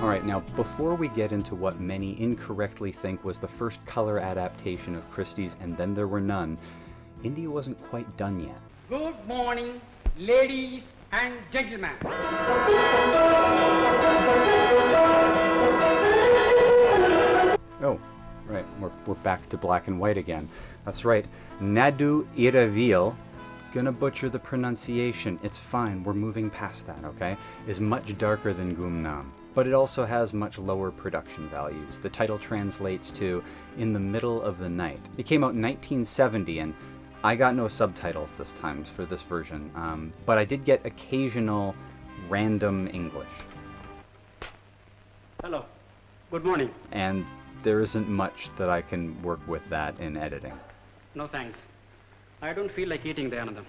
Alright, now before we get into what many incorrectly think was the first color adaptation of Christie's and then there were none, India wasn't quite done yet. Good morning, ladies and gentlemen. Oh, right, we're back to black and white again. That's right, Nadu Iravil, gonna butcher the pronunciation, it's fine, we're moving past that, okay, is much darker than Gumnam. But it also has much lower production values. The title translates to In the Middle of the Night. It came out in 1970, and I got no subtitles this time for this version, but I did get occasional random English. Hello. Good morning. And there isn't much that I can work with that in editing. No thanks. I don't feel like eating the another.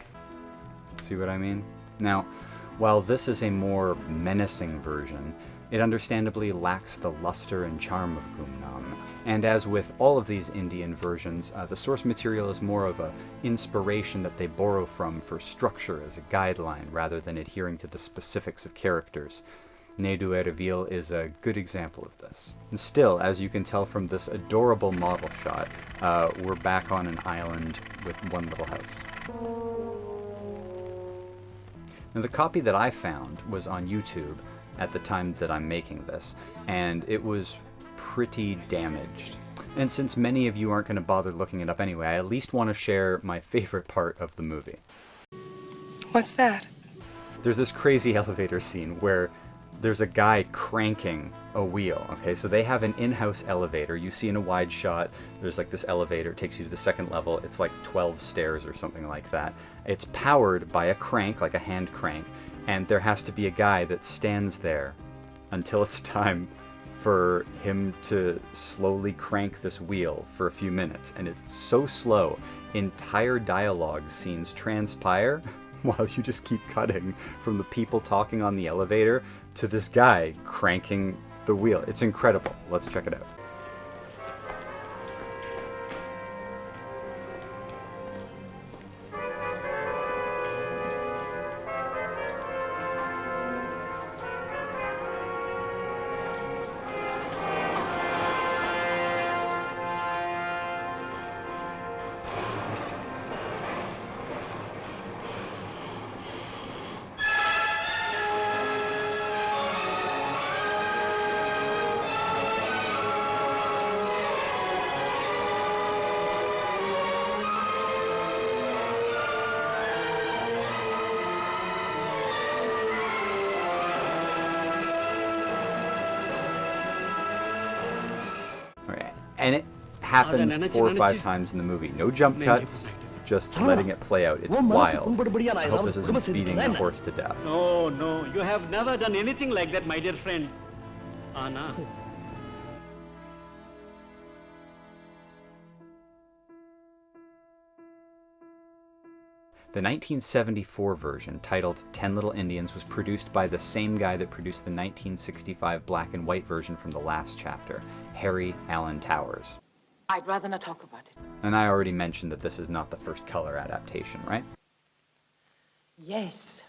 See what I mean? Now, while this is a more menacing version, it understandably lacks the luster and charm of Gumnam. And as with all of these Indian versions, the source material is more of an inspiration that they borrow from for structure as a guideline rather than adhering to the specifics of characters. Nadu Iravil is a good example of this. And still, as you can tell from this adorable model shot, we're back on an island with one little house. Now, the copy that I found was on YouTube at the time that I'm making this, and it was pretty damaged. And since many of you aren't going to bother looking it up anyway, I at least want to share my favorite part of the movie. What's that? There's this crazy elevator scene where there's a guy cranking a wheel, okay? So they have an in-house elevator. You see in a wide shot, there's like this elevator, it takes you to the second level. It's like 12 stairs or something like that. It's powered by a crank, like a hand crank, and there has to be a guy that stands there until it's time for him to slowly crank this wheel for a few minutes. And it's so slow, entire dialogue scenes transpire while you just keep cutting from the people talking on the elevator to this guy cranking the wheel. It's incredible. Let's check it out. And it happens 4 or 5 times in the movie. No jump cuts, just letting it play out. It's wild. I hope this isn't beating the horse to death. No, no, you have never done anything like that, my dear friend. Anna. The 1974 version, titled 10 Little Indians, was produced by the same guy that produced the 1965 black and white version from the last chapter, Harry Alan Towers. I'd rather not talk about it. And I already mentioned that this is not the first color adaptation, right? Yes.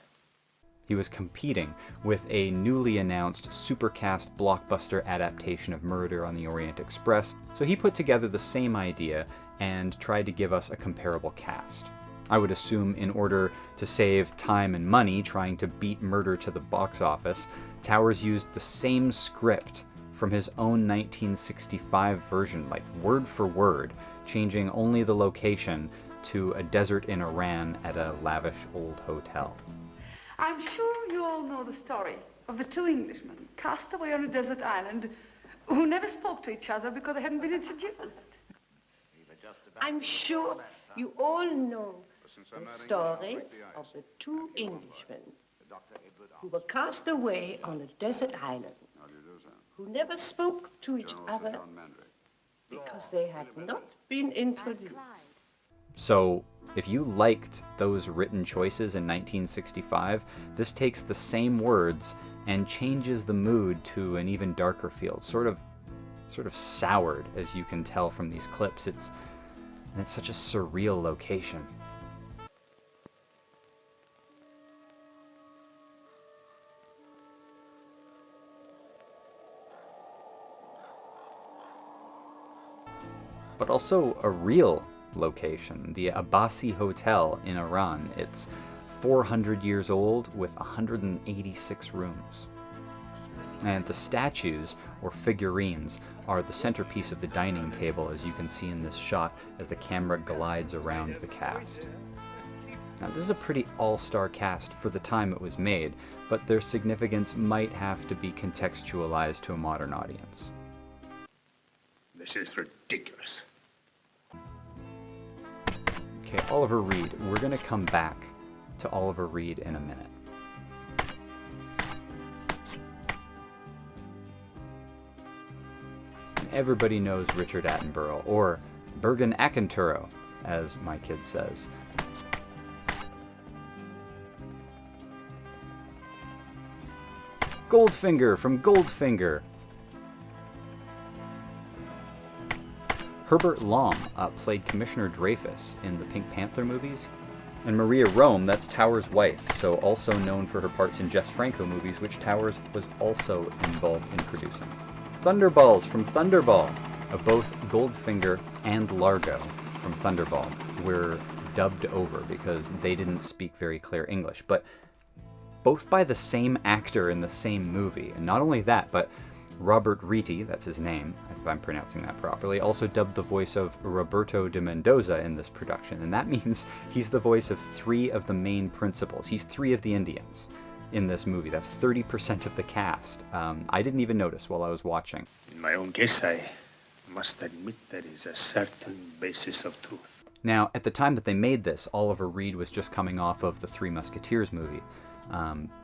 He was competing with a newly announced supercast blockbuster adaptation of Murder on the Orient Express, so he put together the same idea and tried to give us a comparable cast. I would assume in order to save time and money trying to beat Murder to the box office, Towers used the same script from his own 1965 version, like word for word, changing only the location to a desert in Iran at a lavish old hotel. I'm sure you all know the story of the 2 Englishmen cast away on a desert island who never spoke to each other because they hadn't been introduced. I'm sure you all know the story of the 2 Englishmen who were cast away on a desert island, who never spoke to each other because they had not been introduced. So, if you liked those written choices in 1965, this takes the same words and changes the mood to an even darker feel. Sort of soured, as you can tell from these clips. It's such a surreal location. but also a real location, the Abbasi Hotel in Iran. It's 400 years old with 186 rooms. And the statues, or figurines, are the centerpiece of the dining table, as you can see in this shot as the camera glides around the cast. Now, this is a pretty all-star cast for the time it was made, but their significance might have to be contextualized to a modern audience. This is ridiculous. Okay, Oliver Reed. We're going to come back to Oliver Reed in a minute. And everybody knows Richard Attenborough, or Bergen Akenturo, as my kid says. Goldfinger from Goldfinger. Herbert Lom played Commissioner Dreyfus in the Pink Panther movies. And Maria Rome, that's Tower's wife, so also known for her parts in Jess Franco movies, which Towers was also involved in producing. Thunderballs from Thunderball. Both Goldfinger and Largo from Thunderball were dubbed over because they didn't speak very clear English, but both by the same actor in the same movie. And not only that, but Robert Riti, that's his name, if I'm pronouncing that properly, also dubbed the voice of Roberto de Mendoza in this production. And that means he's the voice of 3 of the main principals. He's 3 of the Indians in this movie. That's 30% of the cast. I didn't even notice while I was watching. In my own case, I must admit there is a certain basis of truth. Now, at the time that they made this, Oliver Reed was just coming off of the Three Musketeers movie.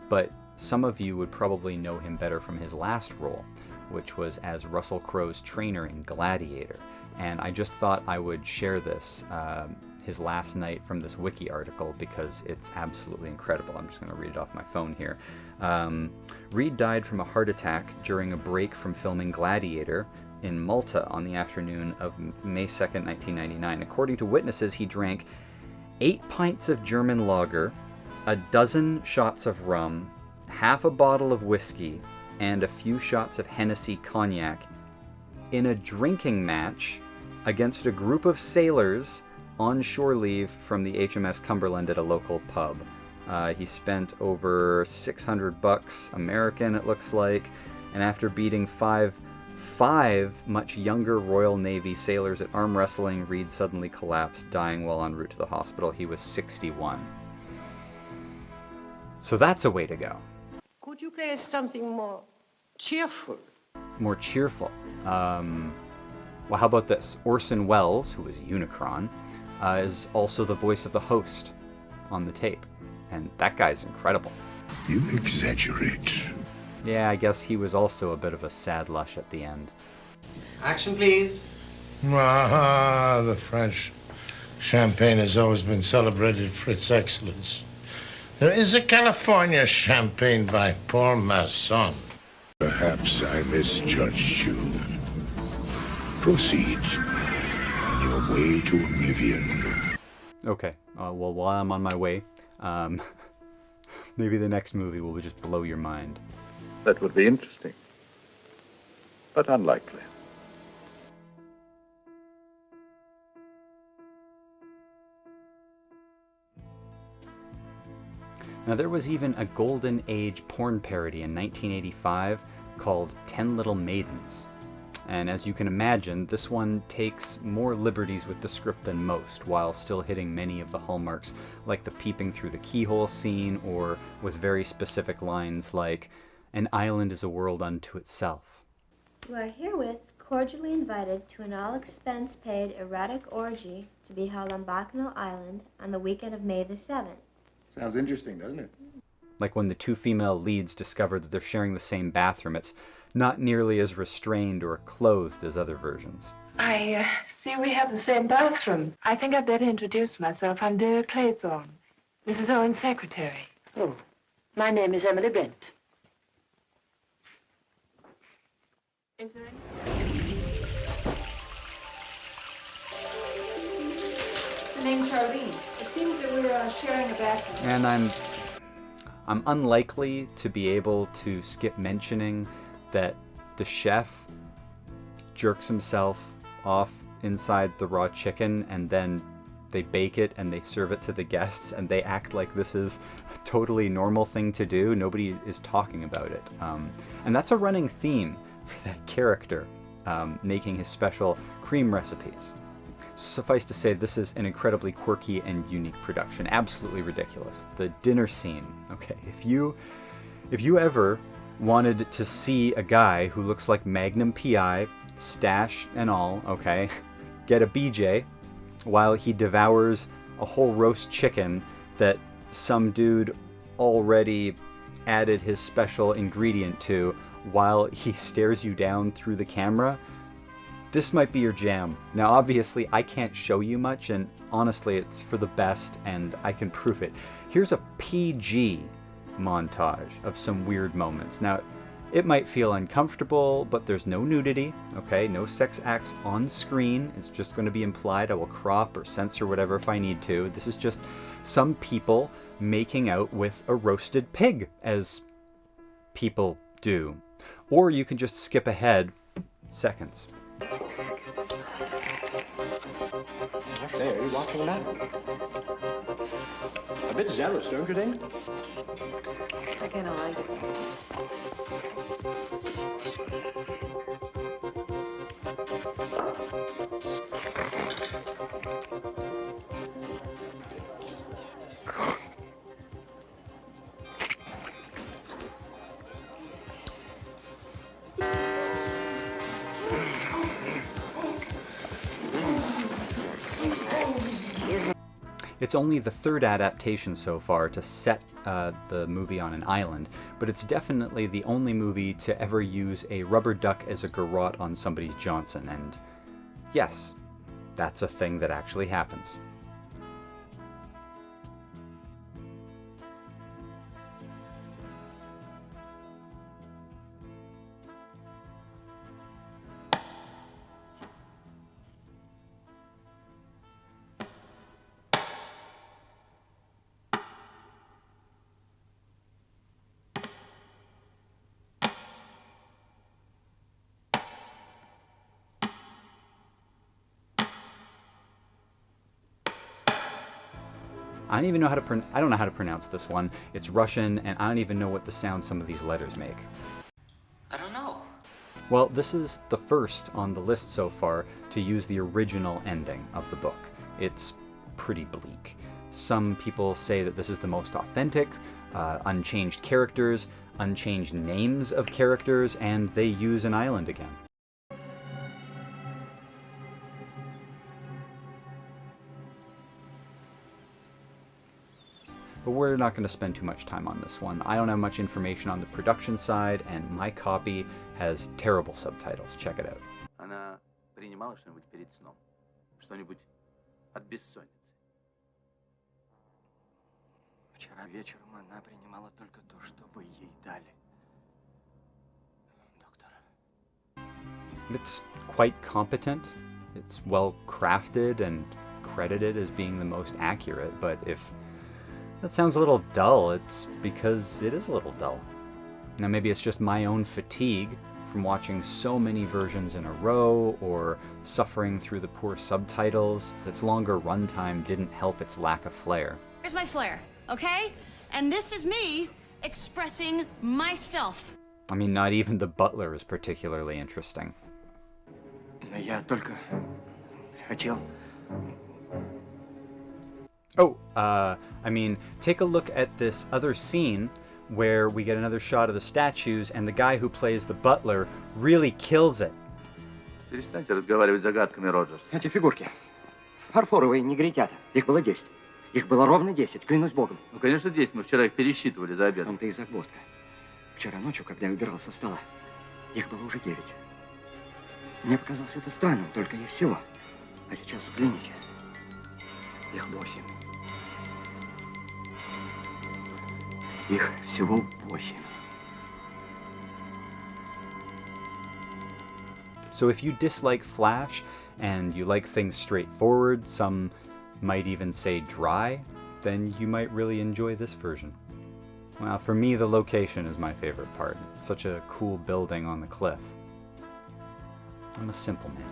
But some of you would probably know him better from his last role, which was as Russell Crowe's trainer in Gladiator. And I just thought I would share this, his last night, from this wiki article because it's absolutely incredible. I'm just going to read it off my phone here. Reed died from a heart attack during a break from filming Gladiator in Malta on the afternoon of May 2nd, 1999. According to witnesses, he drank 8 pints of German lager, a dozen shots of rum, half a bottle of whiskey, and a few shots of Hennessy cognac in a drinking match against a group of sailors on shore leave from the HMS Cumberland at a local pub. He spent over $600 American, it looks like, and after beating five much younger Royal Navy sailors at arm wrestling, Reed suddenly collapsed, dying while en route to the hospital. He was 61. So that's a way to go. Could you play something more cheerful? More cheerful. Well, how about this? Orson Welles, who was Unicron, is also the voice of the host on the tape. And that guy's incredible. You exaggerate. Yeah, I guess he was also a bit of a sad lush at the end. Action, please. Ah, the French champagne has always been celebrated for its excellence. There is a California champagne by Paul Masson. Perhaps I misjudged you. Proceed on your way to oblivion. Okay, well, while I'm on my way, maybe the next movie will just blow your mind. That would be interesting, but unlikely. Now, there was even a golden age porn parody in 1985 called 10 Little Maidens. And as you can imagine, this one takes more liberties with the script than most, while still hitting many of the hallmarks, like the peeping through the keyhole scene, or with very specific lines like, "An island is a world unto itself." You are herewith cordially invited to an all-expense-paid erotic orgy to be held on Bacchanal Island on the weekend of May the 7th. Sounds interesting, doesn't it? Like when the 2 female leads discover that they're sharing the same bathroom, it's not nearly as restrained or clothed as other versions. I see we have the same bathroom. I think I'd better introduce myself. I'm Vera Claythorne, Mrs. Owen's secretary. Oh, my name is Emily Brent. Is there any... The name's Charlene. It seems that we're sharing a bathroom. And I'm unlikely to be able to skip mentioning that the chef jerks himself off inside the raw chicken, and then they bake it and they serve it to the guests, and they act like this is a totally normal thing to do. Nobody is talking about it. And that's a running theme for that character, making his special cream recipes. Suffice to say, this is an incredibly quirky and unique production. Absolutely ridiculous. The dinner scene. Okay, if you ever wanted to see a guy who looks like Magnum PI, stash and all, okay, get a BJ while he devours a whole roast chicken that some dude already added his special ingredient to while he stares you down through the camera, this might be your jam. Now obviously I can't show you much, and honestly it's for the best and I can prove it. Here's a PG montage of some weird moments. Now it might feel uncomfortable, but there's no nudity, okay? No sex acts on screen. It's just going to be implied. I will crop or censor whatever if I need to. This is just some people making out with a roasted pig, as people do. Or you can just skip ahead seconds. Okay, are you watching that? A bit zealous, don't you think? I kind of like it. It's only the third adaptation so far to set the movie on an island, but it's definitely the only movie to ever use a rubber duck as a garrote on somebody's Johnson, and yes, that's a thing that actually happens. I don't know how to pronounce this one. It's Russian, and I don't even know what the sound some of these letters make. I don't know. Well, this is the first on the list so far to use the original ending of the book. It's pretty bleak. Some people say that this is the most authentic, unchanged characters, unchanged names of characters, and they use an island again. But we're not going to spend too much time on this one. I don't have much information on the production side, and my copy has terrible subtitles. Check it out. Она принимала что-нибудь перед сном? Что-нибудь от бессонницы? Вчера вечером она принимала только то, что вы ей дали. Доктор. It's quite competent. It's well crafted and credited as being the most accurate, but if that sounds a little dull, it's because it is a little dull. Now maybe it's just my own fatigue from watching so many versions in a row, or suffering through the poor subtitles. Its longer runtime didn't help its lack of flair. Here's my flair, okay? And this is me expressing myself. I mean, not even the butler is particularly interesting. Я только хотел... Oh, I mean, take a look at this other scene where we get another shot of the statues, and the guy who plays the butler really kills it. Перестаньте разговаривать загадками, Роджерс. Эти фигурки. Фарфоровые негритята. Их было 10. Их было ровно 10, клянусь богом. Ну, конечно, 10. Мы вчера их пересчитывали за обедом. Там-то и загвоздка. Вчера ночью, когда я убирал со стола, их было уже 9. Мне показалось это странным, только и всего. А сейчас взгляните. Их 8. Их всего 8. So if you dislike Flash and you like things straightforward, some might even say dry, then you might really enjoy this version. Well, for me, the location is my favorite part. It's such a cool building on the cliff. I'm a simple man.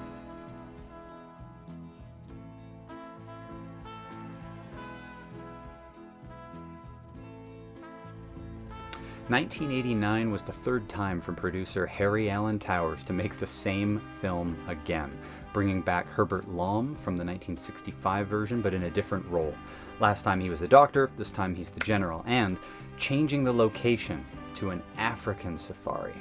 1989 was the third time for producer Harry Alan Towers to make the same film again, bringing back Herbert Lom from the 1965 version, but in a different role. Last time he was the doctor, this time he's the general, and changing the location to an African safari.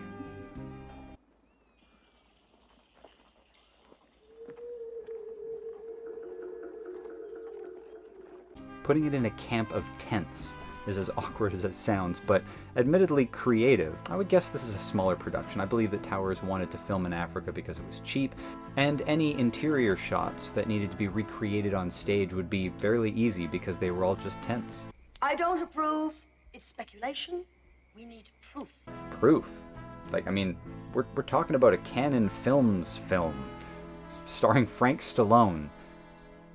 Putting it in a camp of tents is as awkward as it sounds, but admittedly creative. I would guess this is a smaller production. I believe that Towers wanted to film in Africa because it was cheap, and any interior shots that needed to be recreated on stage would be fairly easy because they were all just tents. I don't approve. It's speculation. We need proof. Proof? Like, I mean, we're talking about a Canon Films film starring Frank Stallone.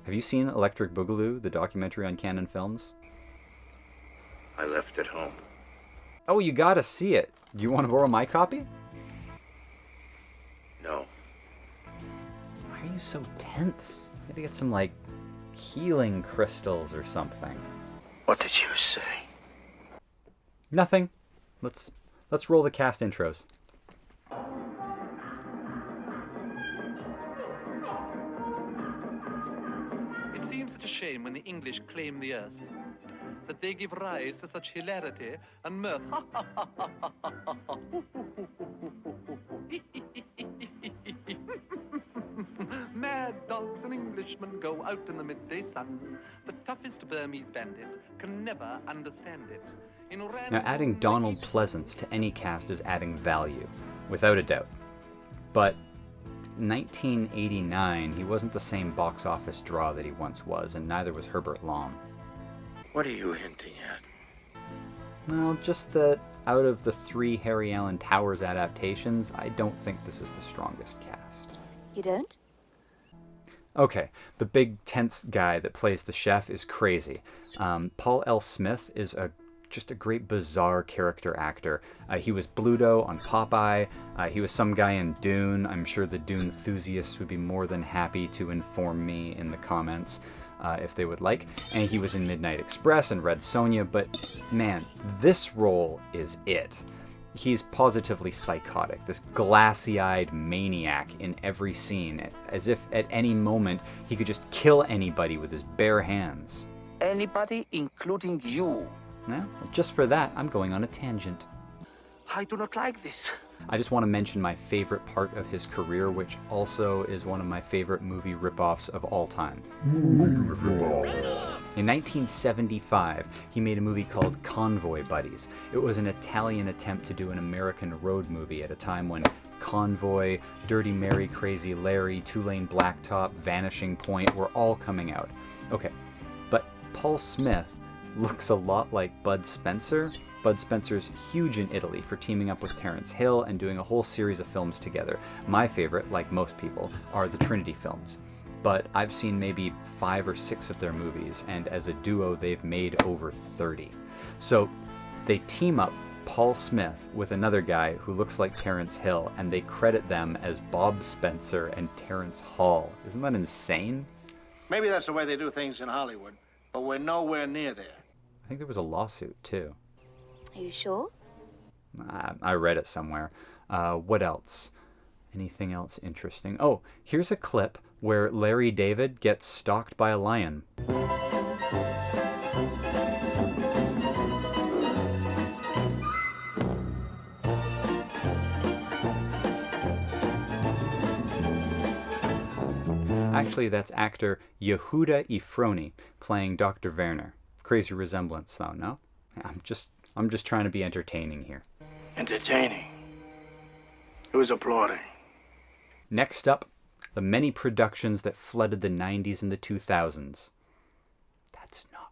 Have you seen Electric Boogaloo, the documentary on Canon Films? I left it home. Oh, you gotta see it. Do you want to borrow my copy? No. Why are you so tense? You gotta get some, like, healing crystals or something. What did you say? Nothing. Let's roll the cast intros. It seems such a shame when the English claim the earth, that they give rise to such hilarity and mirth. Mad dogs and Englishmen go out in the midday sun. The toughest Burmese bandit can never understand it. Now, adding Donald Pleasance to any cast is adding value, without a doubt. But 1989, he wasn't the same box office draw that he once was, and neither was Herbert Lom. What are you hinting at? Well, just that out of the 3 Harry Alan Towers adaptations, I don't think this is the strongest cast. You don't? Okay, the big tense guy that plays the chef is crazy. Paul L. Smith is just a great bizarre character actor. He was Bluto on Popeye. He was some guy in Dune. I'm sure the Dune enthusiasts would be more than happy to inform me in the comments if they would like. And he was in Midnight Express and Red Sonja, but man, this role is it. He's positively psychotic, this glassy-eyed maniac in every scene, as if at any moment he could just kill anybody with his bare hands. Anybody, including you. Well, just for that, I'm going on a tangent. I do not like this. I just want to mention my favorite part of his career, which also is one of my favorite movie ripoffs of all time. In 1975, he made a movie called Convoy Buddies. It was an Italian attempt to do an American road movie at a time when Convoy, Dirty Mary, Crazy Larry, Two-Lane Blacktop, Vanishing Point were all coming out. Okay, but Paul Smith looks a lot like Bud Spencer. Bud Spencer's huge in Italy for teaming up with Terence Hill and doing a whole series of films together. My favorite, like most people, are the Trinity films. But I've seen maybe 5 or 6 of their movies, and as a duo they've made over 30. So they team up Paul Smith with another guy who looks like Terence Hill, and they credit them as Bob Spencer and Terence Hall. Isn't that insane? Maybe that's the way they do things in Hollywood, but we're nowhere near there. I think there was a lawsuit, too. Are you sure? I read it somewhere. What else? Anything else interesting? Oh, here's a clip where Larry David gets stalked by a lion. Actually, that's actor Yehuda Ifroni playing Dr. Werner. Crazy resemblance, though, no? I'm just trying to be entertaining here. Entertaining? Who's applauding? Next up, the many productions that flooded the 90s and the 2000s. That's not